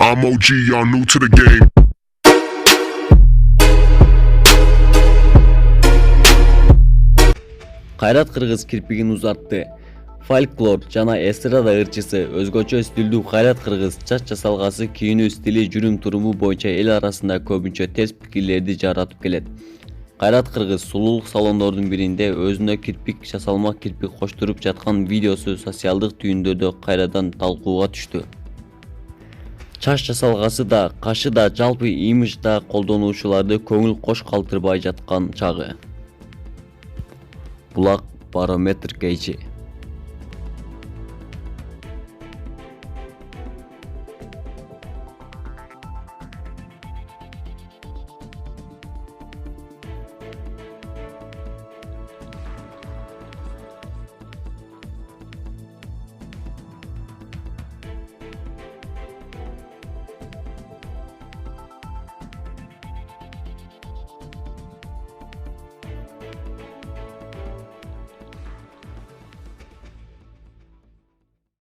I'm OG, y'all new to the game. Кайрат Кыргыз кирпигин узартты. Folklor жана эстрада ырчысы өзгөчө стилдүү Кайрат Кыргыз чач жасалгасы, кийинүү стили, жүрүм-туруму боюнча эл арасында көбүнчө терс пикирлерди жаратып келет. Кайрат Кыргыз сулуулук салондордун биринде өзүнө кирпик жасалма кирпик коштуруп жаткан видеосу социалдык түйүндөрдө кайрадан талкууга түштү. Чач жасалгасы да, кашы да, жалпы имидж да колдонуучуларды көңүл кош калтырбай жаткан чагы. Булак барометр кейчи.